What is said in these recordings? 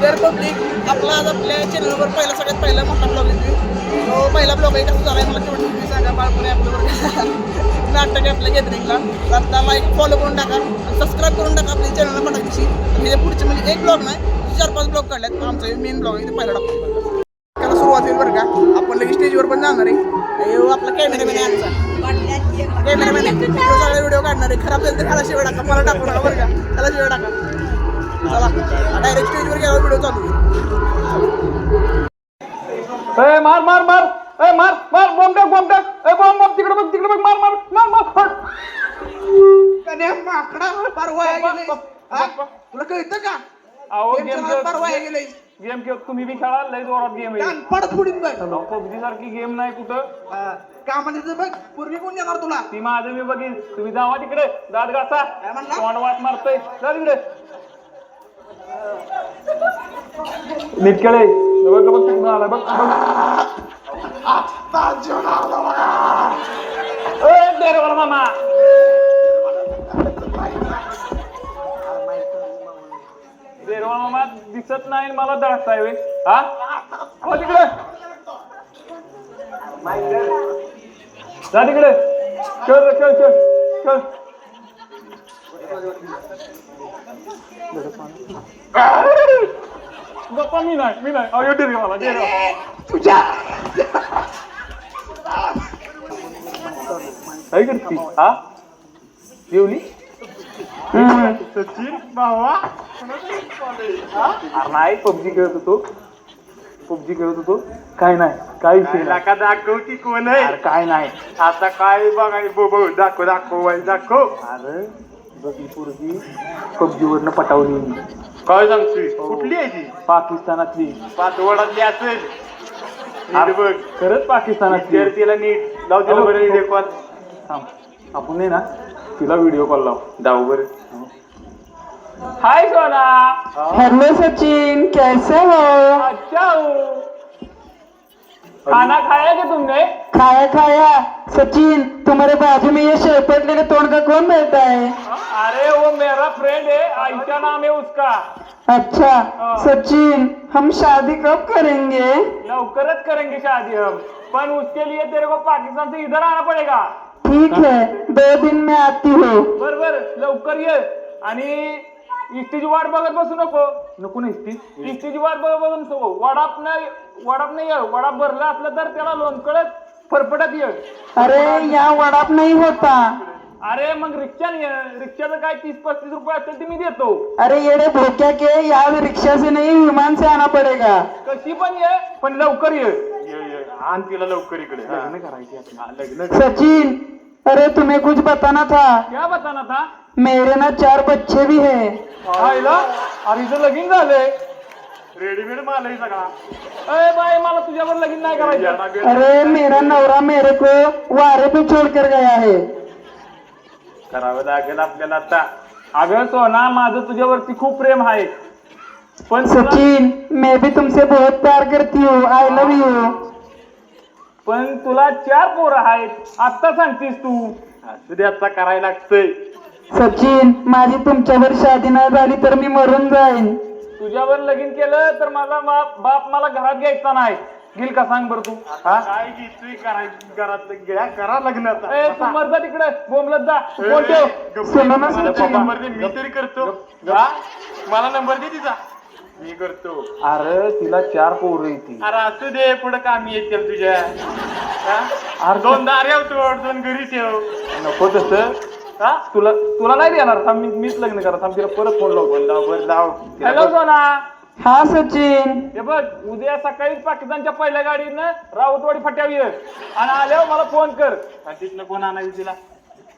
तर पब्लिक आपला आज आपल्या चॅनलवर सगळ्यात पहिला मोठा ब्लॉग येते. तो पहिला ब्लॉग आहे कसं झाला आहे मला तेवढं तुम्ही सांगा. बाळपुणे आपल्यावर नाटक आहे आपल्या गॅदरिंगला. तर आता लाईक फॉलो करून टाका आणि सबस्क्राईब करून टाका आपल्या चॅनलला पटाकीशी. आणि हे पुढचे म्हणजे एक ब्लॉग नाही 4-5 ब्लॉग काढल्यात. आमचा मेन ब्लॉग आहे ते पहिला टाकतो. त्याला सुरुवात होईल बरं का. आपण लगेच स्टेजवर पण जाणार आहे. आपला कॅमेरामॅन आहे आमचा. कॅमेरामॅन आहे सगळा व्हिडिओ काढणार आहे. खराब झालं तर त्याला शिवाय टाका. मला टाकू नका बरं का. त्याला शिवाय टाका. चला डायरेक्ट स्टेजवर गेल्यावर व्हिडिओ चालू आहे. मार मार मार मार मार बॉम्ब टाक बॉम्ब टाक बॉम्ब बॉम्ब तिकडे बघ मार मार मार मार माकडा परवा तुला कळतं का? परवा गेले गेम खेळ तुम्ही बी खेळा. लय जोरात गेम आहे. पडत पुढील बघ. पबजी सारखी गेम नाही कुठं. का म्हणजे बघ पूर्वी कोण येणार तुला? ती माझं मी बघीन. तुम्ही जावा तिकडे दात घासा. तोंड वाट मारतोय. जा तिकडे नीट खेळे. बघ बघ तिकडून आला बघ बघ मामा. देरवा मामा दिसत नाही मला दळताय वे. हा हो तिकडे जा तिकडे. चल चल चल चल. गप्पा मी नाही अयो डेरे मला डेरे तुझ्या काय करती. हा जेवली सचिन भावा नाही. पबजी खेळत होतो काय नाही. काय का दाखव की कोण आहे? काय नाही. आता काय बघाय दाखव. अरे बघी पोरगी पबजी वरनं पटावली. काय सांगतोय? कुठली आहे ती? पाकिस्तानातली. पाचवडातली असेल. बघ खरंच पाकिस्तानातली. जर तिला नीट लाव. तिला बरं व्हिडिओ कॉल. आपण नाही ना तिला व्हिडिओ कॉल जाऊ बरं. हाय सोना. हेलो सचिन, कैसे हो? अच्छा हूँ. खाना खाया क्या तुमने? खाया सचिन, तुम्हारे बाजू में ये शेपट लेके तोड़ का कौन बैठा है? अरे वो मेरा फ्रेंड है. आयशा नाम है उसका. अच्छा सचिन, हम शादी कब करेंगे? लवकरच करेंगे शादी हम. पण उसके लिए तेरे को पाकिस्तान से इधर आना पड़ेगा. ठीक है, 2 दिन में आती हूँ. बरोबर लवकर ये. आणि इष्टीची वाट बघत बसू नको ना. इष्टीची वाट बघत नको. वडाप नाही वडाप भरला असला तर त्याला लोणकळत फरफटत ये. अरे यहाँ वडाप नहीं होता. अरे मग रिक्षाचं काय 30-35 रुपये असतील ते मी देतो. अरे येडे भोक्या के, यहाँ रिक्शा से नहीं विमान से आना पड़ेगा. कशी पण ये पण लवकर ये. आण तिला लवकर इकडे. लग्न करायची लग्न. सचिन, अरे तुम्हें कुछ बताना था. क्या बताना था? मेरे ना 4 बच्चे भी है. आईला अरे इथं लगीन झालंय. रेडीमेड माल आहे सगळा. अरे बाई मला तुझ्यावर लगीन नाही करायचं. अरे मेरा नवरा मेरे को वारे पे छोड़ कर गया है. करावं लागेल आपल्याला आता. अगं सोना माझं तुझ्यावरती खूप प्रेम आहे. पण सचिन, मैं भी तुमसे बहुत प्यार करती हूँ. I love you. पण तुला 4 पोरं आहेत. आत्ता सांगतीस तू. असू दे आता करायला लागतंय. सचिन, माझी तुमच्यावर शादी नाही झाली तर मी मरून जाईन. तुझ्यावर लगीन केलं तर माझा बाप मला घरात घ्यायचा नाही. घेईल का सांग बरं तू. काय घेतोय करायचं घरात करा लग्न आता. ए तू मर जा तिकडे. बोंबलत जा. फोन ठेव. सुनो ना सचिन. नंबर दे. मी तरी करतो. मला नंबर दे तिचा. मी करतो. अरे तिला 4 पोरं येतील. अरे असू दे पुढे कामी येतील तुझ्या. अरे 2 दाऱ्या तोड 2 घरी ठेव. नको तसं. तुला नाही देणार. थांब मीच लग्न करा. थांब तिला परत फोन लाव. हॅलो सोना. हाँ सचिन. हे बघ उद्या सकाळीच पाकिस्तानच्या पहिल्या गाडीनं राऊतवाडी फाट्यावर ये. आणि आल्यावर मला फोन कर. आणि तिथनं कोण आणायचं तिला?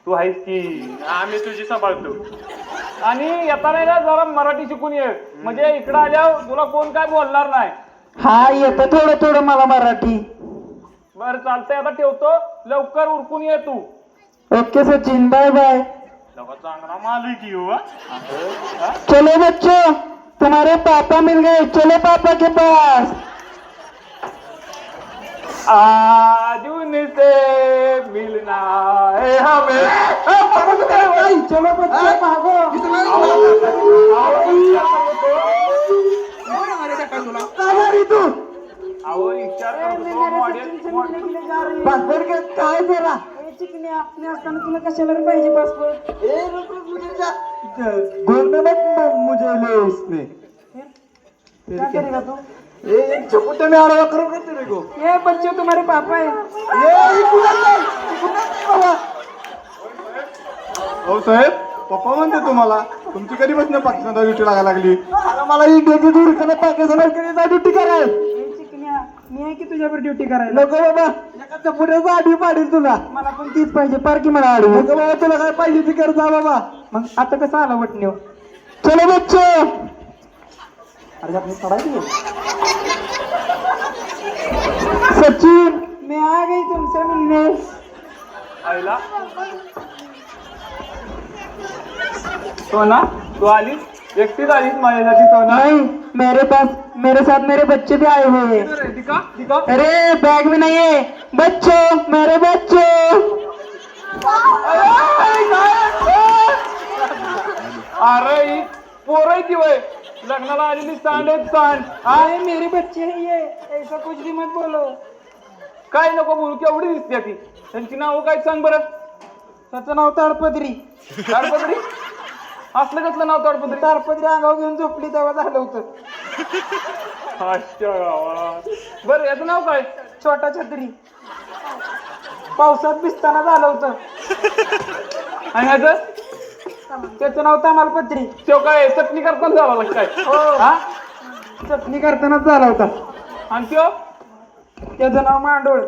तू आहेस की. आम्ही तुझी सांभाळतो. आणि येताना ना जरा मराठी शिकून ये. म्हणजे इकडं आल्यावर तुला कोण काय बोलणार नाही. हा येतं थोडं मला मराठी. बरं चालतंय आता ठेवतो. लवकर उरकून ये तू. Okay Sachin, bye bye. चांगला माल की हो. चलो बच्चों, तुम्हारे पापा मिल गए. चलो पापा के पास. आज उनसे मिलना है हमें. चलो बच्चों भागो. तू अहो विचार करतो मॉडेल पासपोर्ट काय जरा तुला कशाला रे पाहिजे पासपोर्ट बोलने मत मुझे ले इसने क्या करेगा तू एक चपुटे में आरा करोगे तेरे को ये बच्चे तुम्हारे पापा है ये बाबा हो साहेब पप्पा म्हणते तुम्हाला तुमची कधी बसणं पाकिस्तानला ड्युटी लागायला लागली अरे मला इंडियाची दूर करणे पाकिस्तानात ड्युटी कराय चिकन्या मी आहे की तुझ्यावर ड्युटी करायला नको बाबा एका चपुट्याचा आडवी पाडील तुला मला पण तीच पाहिजे पार की मला आडवी नको बाबा तुला काय पाहिजे ती कर जा बाबा मग आता कसं आला वटणीव चलो बच्चो अरे आपली पडायची सचिन मैं आ गई तुमसे मिलने आईला सोना तू आलीस एकटीच आलीस माझ्यासाठी सोना नहीं मेरे साथ मेरे बच्चे भी आए हुए हैं दिखा दिखा अरे बैग में नहीं है बच्चों मेरे बच्चों अरे ही पोरं आहे ती वय लग्नाला आलेली सांड आहेत सांड अरे मेरे बच्चे हैं ये ऐसा कुछ भी मत बोलो काय नको बोलू केवढी दिसते ती त्यांची नावं काय सांग बरं त्याचं नाव ताडपदरी ताडपदरी असलं कसलं नाव ताडपदरी ताडपदरी अंगावर घेऊन झोपली तेव्हा झालं होतं अच्छा गावात. बरं याचं नाव काय छोटा छत्री पावसात भिजताना झालं होतं आणि ह्याचं त्याचं नाव तमालपत्री तो काय चटणी करताना झाला काय हा चटणी करतानाच झाला होता आणि त्यो त्याचं नाव मांडोळ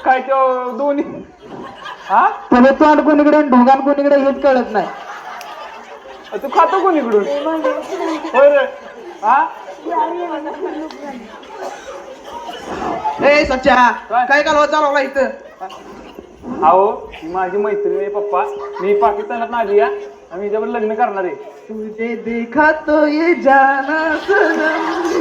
काय त्यो दोन्ही हा त्याला तोंड कोणीकडे ढोगान कोणीकडे हेच कळत नाही तू खातो कोणीकडून होय रे हा ए सच्चा काय कालवा चालवला इथं अहो ही माझी मैत्रीण आहे पप्पा मी पाकिस्तानात आली या आम्ही हिच्यावर लग्न करणार आहे तुझे देखा तो ये जाना सनम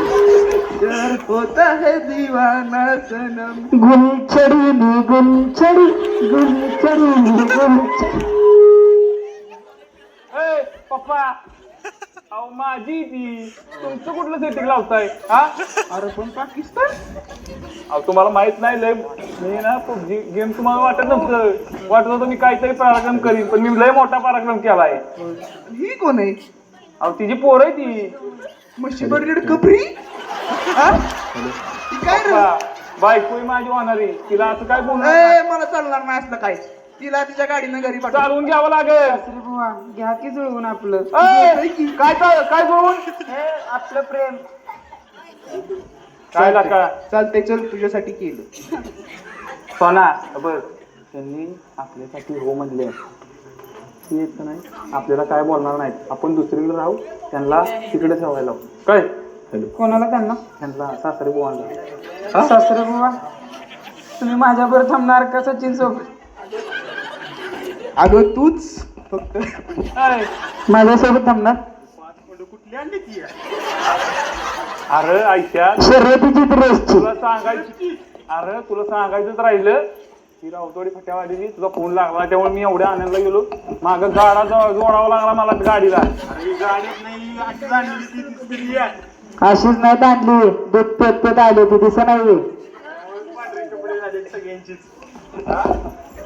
प्यार होता है दीवाना सनम गुलछड़ी नी गुलछड़ी गुलछड़ी नी गुलछड़ी ए पप्पा अहो माझी ती तुमचं कुठलं सेटिंग लावताय हा अरे पण पाकिस्तान अहो तुम्हाला माहित नाही लय मी ना पबजी गेम तुम्हाला वाटत नव्हतं वाटत होतं मी काहीतरी पराक्रम करीन पण मी लय मोठा पराक्रम केलाय ही कोण आहे अहो तिची पोर आहे ती म्हशी बर्डेड कपरी हा? ती काय रे पप्पा, बायको आहे माझी होणारी तिला असं काय बोलणार ए मला चालणार नाही असलं काय तिला तिच्या गाडीनं घरी पाठव चालवून घ्यावं लागेल अरे बुवा घ्या की जुळवून आपलं काय जोडून हे आपलं प्रेम काय लाका चालतंय चल तुझ्यासाठी केलं सोना बघ त्यांनी आपल्यासाठी हो म्हणले ती येत नाही आपल्याला काय बोलणार नाहीत आपण दुसरीकडे राहू त्यांना तिकडे ठेवायला लावू. काय कोणाला त्यांना त्यांना सासरे बोवायला सासरे बुवा तुम्ही माझ्याबरोबर थांबणार का सचिन सोबत अगं तूच फक्त माझ्यासोबत थांबणार अरे आयशा शर्यतीची ड्रेसची तुला सांगायचंच राहिलं ती रावतोडी फट्यावाडीची तुझा फोन लागला त्यामुळे मी एवढ्या आणायला गेलो माग गाडा जोडावा लागला मला गाडीला अशीच नाही आणली दूध पेत पेत आली होती दिसा नाही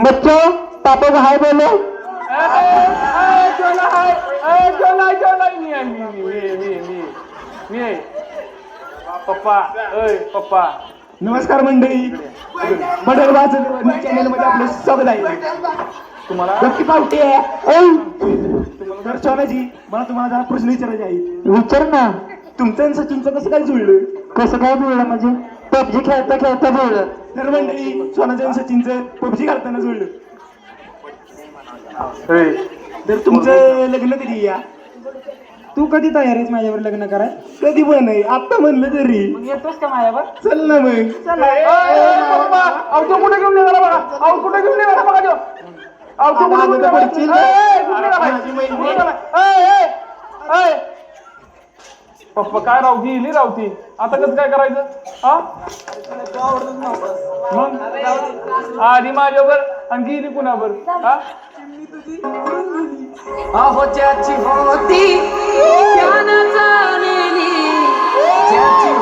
बच्चो पापा को हाय बोलो मी पप्पा पप्पा नमस्कार मंडळी बडल वाचन चॅनल मध्ये आपलं स्वागत आहे तुम्हाला गप्पी पावटे तर सोनाजी मला तुम्हाला जरा प्रश्न विचारायचे आहे विचार ना तुमचं आणि सचिनचं कसं काय जुळलं कसं काय बोललं म्हणजे पबजी खेळता खेळता बोललं तर मंडळी सोनाचं आणि सचिनचं पबजी घालताना जुळलं तर तुमचं लग्न कधी या तू कधी तयार आहेस माझ्यावर लग्न कराय कधी पण नाही आता म्हणलं तरी मग येतोस का माझ्यावर चल ना मग अवतो कुठे घेऊन निघाला बघा अव कुठे घेऊन निघाला बघा तो अवतो कुठे घेऊन निघाला? पडशील. कुठे निघाला? पप्पा काय राव गेली राव ती आता कसं काय करायचं हा मग आधी माझ्यावर आणि गेली कुणावर हा अहो ज्याची होती त्यानं जाणली ज्याची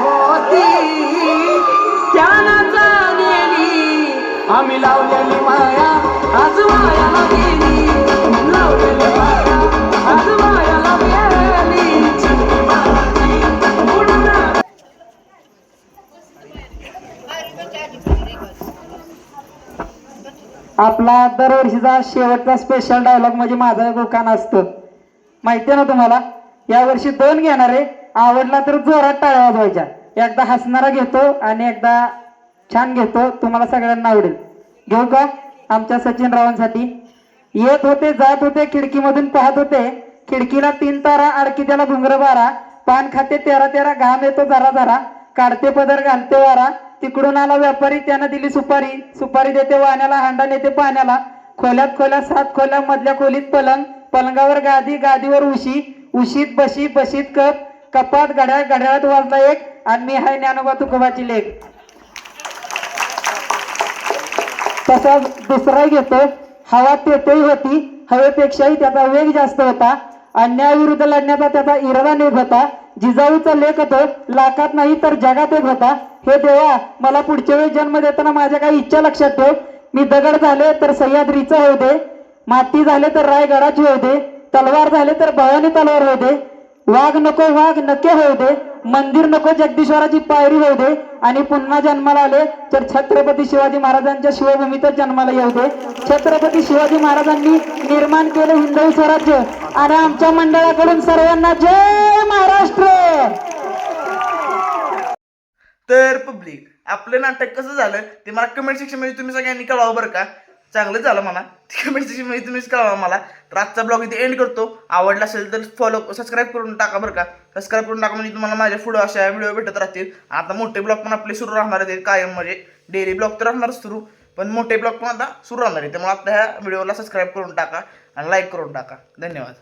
आपला दरवर्षीचा शेवटचा स्पेशल डायलॉग म्हणजे माझा एक उखाणा असतो, माहिती आहे ना तुम्हाला. यावर्षी 2 घेणार आहे, आवडला तर जोरात टाळ्या वाजवायच्या. एकदा हसणारा घेतो आणि एकदा छान घेतो, तुम्हाला सगळ्यांना आवडेल. घेऊ का आमच्या सचिन रावांसाठी. येत होते जात होते खिडकीमधून पाहत होते, खिडकीला 3 तारा अडकी त्याला घुंगर बारा, पान खाते 13 घाम येतो जरा जरा, काढते पदर घालते वारा, तिकडून आला व्यापारी त्यानं दिली सुपारी, सुपारी देते वाण्याला हांडा नेते पाण्याला, खोल्यात खोल्या 7 खोल्या मधल्या खोलीत पलंग, पलंगावर गादी गादीवर उशी, उशीत बशी बशीत कप, कपात घड्याळ घड्याळात वाजला एक, आणि मी हाय ज्ञानोबा तुकोबाची लेख. तसाच दुसरा घेतो, हवा तेथही होती, हवेपेक्षाही त्याचा वेग जास्त होता, अन्यायाविरुद्ध लढण्याचा त्याचा इरादा नेक होता, जिजाऊचा लेख होतो, लाखात नाही तर जगात एक होता. हे देवा मला पुढच्या वेळी जन्म देताना माझ्या काही इच्छा लक्षात ठेव. मी दगड झाले तर सह्याद्रीचा होऊ दे, माती झाले तर रायगडाची होऊ दे, तलवार झाले तर भवानी तलवार होऊ दे, वाघ नको वाघ नके होऊ दे, मंदिर नको जगदीश्वराची पायरी होऊ दे, आणि पुन्हा जन्माला आले तर छत्रपती शिवाजी महाराजांच्या शिवभूमीतच जन्माला येऊ दे. छत्रपती शिवाजी महाराजांनी निर्माण केले हिंदवी स्वराज्य, आणि आमच्या मंडळाकडून सर्वांना जय महाराष्ट्र. तर पब्लिक आपलं नाटक कसं झालं ते मला कमेंट सेक्शनमध्ये तुम्ही सगळ्यांनी कळवावं बरं का. चांगलं झालं मला कमेंट सेक्शनमध्ये तुम्हीच कळवा मला. तर आजचा ब्लॉग इथे एंड करतो. आवडला असेल तर सबस्क्राईब करून टाका बरं का. सबस्क्राईब करून टाका म्हणजे तुम्हाला माझ्या पुढं अशा व्हिडिओ भेटत राहतील. आता मोठे ब्लॉग पण आपले सुरू राहणार आहेत कायम, म्हणजे डेली ब्लॉग तर राहणारच सुरू, पण मोठे ब्लॉग पण आता सुरू राहणार आहे. त्यामुळे आपल्या ह्या व्हिडिओला सबस्क्राईब करून टाका आणि लाईक करून टाका. धन्यवाद.